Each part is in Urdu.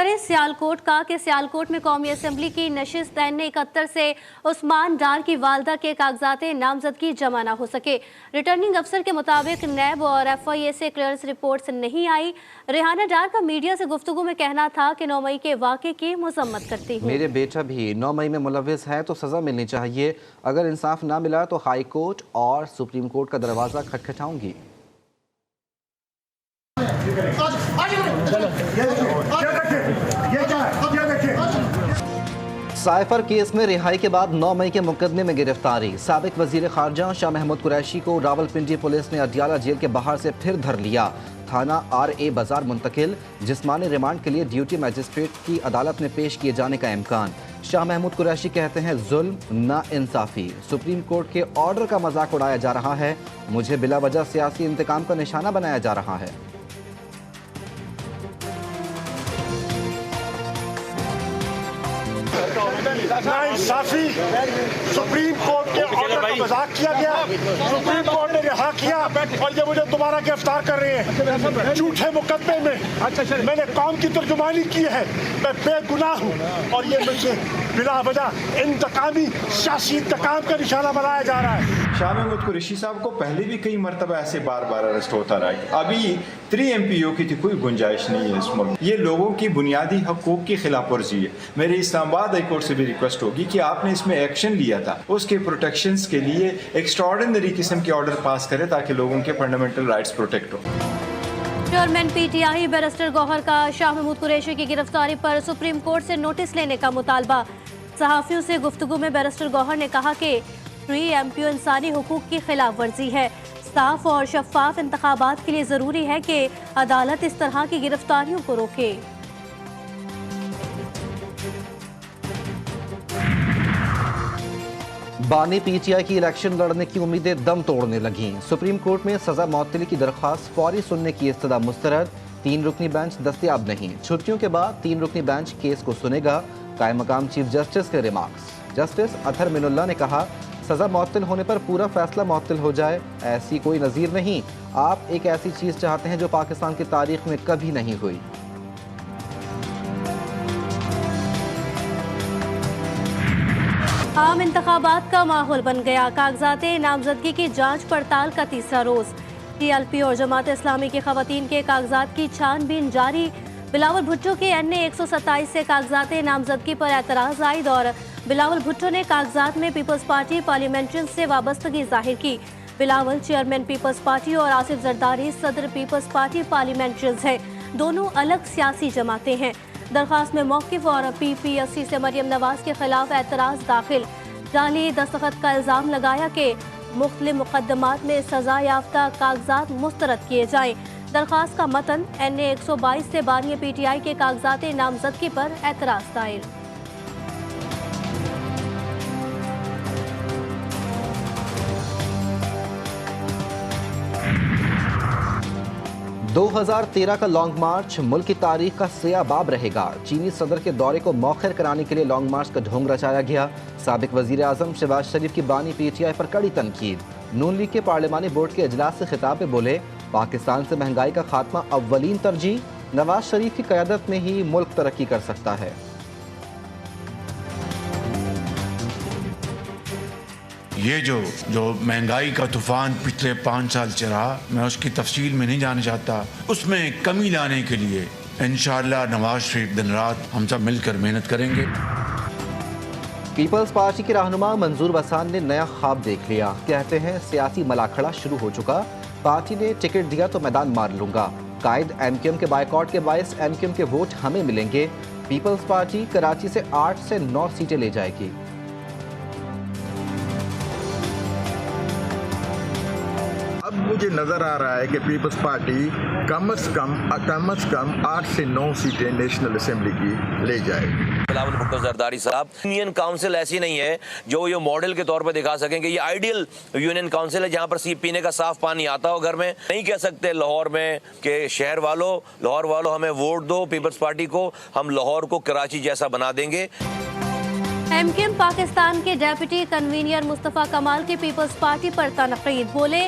کریں سیالکوٹ کا کہ سیالکوٹ میں قومی اسمبلی کی نشست N71 سے عثمان ڈار کی والدہ کے کاغذات نامزدگی جمع نہ ہو سکے۔ ریٹرننگ افسر کے مطابق نیب اور FIA سے کلیئرنس رپورٹس نہیں آئی۔ ریحانہ ڈار کا میڈیا سے گفتگو میں کہنا تھا کہ 9 مئی کے واقعے کی مذمت کرتی ہوں۔ میرے بیٹا بھی 9 مئی میں ملوث ہے تو سزا ملنی چاہیے، اگر انصاف نہ ملا تو ہائی کورٹ اور سپریم کورٹ کا دروازہ کھٹکھٹاؤں گی۔ سائفر کیس میں رہائی کے بعد 9 مئی کے مقدمے میں گرفتاری۔ سابق وزیر خارجہ شاہ محمود قریشی کو راولپنڈی پولیس نے اڈیالہ جیل کے باہر سے پھر دھر لیا، تھانہ RA بازار منتقل۔ جسمانی ریمانڈ کے لیے ڈیوٹی میجسٹریٹ کی عدالت میں پیش کیے جانے کا امکان۔ شاہ محمود قریشی کہتے ہیں ظلم نا انصافی، سپریم کورٹ کے آرڈر کا مذاق اڑایا جا رہا ہے، مجھے بلا وجہ سیاسی انتقام کا نشانہ بنایا جا رہا ہے۔ ناانصافی، سپریم کورٹ کے آرڈر کا مذاق کیا گیا، سپریم کورٹ نے رہا کیا اور یہ مجھے دوبارہ گرفتار کر رہے ہیں جھوٹے مقدمے میں نے قوم کی ترجمانی کی ہے، میں بے گناہ ہوں اور یہ مجھے بلا وجہ انتقامی سیاسی انتقام کا نشانہ بنایا جا رہا ہے۔ شاہ محمود قریشی صاحب کو پہلے بھی کئی مرتبہ ایسے بار بار اریسٹ ہوتا رہا ہے، ابھی 3 MPO کی کوئی گنجائش نہیں ہے اس ملک۔ یہ لوگوں کی بنیادی حقوق کی خلاف ورزی ہے۔ میری اسلام آباد ہائی کورٹ سے بھی ریکویسٹ ہوگی کہ آپ نے اس میں ایکشن لیا تھا، اس کے پروٹیکشنز کے لیے ایکسٹراڈنری قسم کے آرڈر پاس کرے تاکہ لوگوں کے فنڈامنٹل رائٹس پروٹیکٹ ہو۔ چیئرمین PTI بیرسٹر گوہر کا شاہ محمود قریشی کی گرفتاری پر سپریم کورٹ سے نوٹس لینے کا مطالبہ۔ صحافیوں سے گفتگو میں بیرسٹر گوہر نے کہا کہ 3 MPO انسانی حقوق کی خلاف ورزی ہے، صاف اور شفاف انتخابات کے لیے ضروری ہے کہ عدالت اس طرح کی گرفتاریوں کو روکے۔ بانی PTI کی الیکشن لڑنے کی امیدیں دم توڑنے لگیں۔ سپریم کورٹ میں سزا معطلی کی درخواست فوری سننے کی استدعا مسترد، 3 رکنی بینچ دستیاب نہیں۔ چھٹیوں کے بعد 3 رکنی بینچ کیس کو سنے گا۔ قائم مقام چیف جسٹس کے ریمارکس۔ جسٹس اطہر من اللہ نے کہا سزا معطل ہونے پر پورا فیصلہ معطل ہو جائے، ایسی کوئی نظیر نہیں۔ آپ ایک ایسی چیز چاہتے ہیں جو پاکستان کی تاریخ میں کبھی نہیں ہوئی۔ عام انتخابات کا ماحول بن گیا، کاغذات نامزدگی کی جانچ پڑتال کا تیسرا روز۔ TLP اور جماعت اسلامی کی خواتین کے کاغذات کی چھان بین جاری۔ بلاول بھٹو کے NA127 سے کاغذات نامزدگی پر اعتراض عائد اور بلاول بھٹو نے کاغذات میں پیپلز پارٹی پارلیمنٹرین سے وابستگی ظاہر کی۔ بلاول چیئرمین پیپلز پارٹی اور آصف زرداری صدر پیپلز پارٹی پارلیمنٹرینز ہیں، دونوں الگ سیاسی جماعتیں ہیں۔ درخواست میں موقف اور PPSC سے مریم نواز کے خلاف اعتراض داخل۔ جعلی دستخط کا الزام لگایا کہ مختلف مقدمات میں سزا یافتہ کاغذات مسترد کیے جائیں۔ درخواست کا متن NA122 سے بانی PTI کے کاغذات نامزدگی پر اعتراض دائر۔ 2013 کا لانگ مارچ ملک کی تاریخ کا سیاہ باب رہے گا۔ چینی صدر کے دورے کو مؤخر کرانے کے لیے لانگ مارچ کا ڈھونگ رچایا گیا۔ سابق وزیر اعظم شہباز شریف کی بانی PTI پر کڑی تنقید۔ نون لیگ کے پارلیمانی بورڈ کے اجلاس سے خطاب میں بولے پاکستان سے مہنگائی کا خاتمہ اولین ترجیح، نواز شریف کی قیادت میں ہی ملک ترقی کر سکتا ہے۔ یہ جو مہنگائی کا طوفان پچھلے 5 سال چلا، میں اس کی تفصیل میں نہیں جانا چاہتا۔ اس میں کمی لانے کے لیے انشاءاللہ نواز شریف دن رات ہم سب مل کر محنت کریں گے۔ پیپلز پارٹی کے رہنما منظور وسان نے نیا خواب دیکھ لیا، کہتے ہیں سیاسی ملاکھڑا شروع ہو چکا، پارٹی نے ٹکٹ دیا تو میدان مار لوں گا، قائد MQM کے بائیکاٹ کے باعث MQM کے ووٹ ہمیں ملیں گے، پیپلز پارٹی کراچی سے 8 سے 9 سیٹیں لے جائے گی۔ اب مجھے نظر آ رہا ہے کہ پیپلز پارٹی کم از کم 8 سے 9 سیٹیں نیشنل اسمبلی کی لے جائے گی۔ بلاول بھٹو زرداری صاحب، یونین کاؤنسل ایسی نہیں ہے جو یہ ماڈل کے طور پر دکھا سکیں کہ یہ آئیڈیل یونین کاؤنسل ہے جہاں پر پینے کا صاف پانی آتا ہو گھر میں۔ نہیں کہہ سکتے لاہور میں کہ شہر والوں ہمیں ووٹ دو پیپلز پارٹی کو، ہم لاہور کو کراچی جیسا بنا دیں گے۔ MQM پاکستان کے ڈیپٹی کنوینر مصطفیٰ کمال کی پیپلز پارٹی پر تنقید، بولے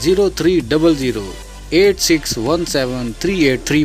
0300861738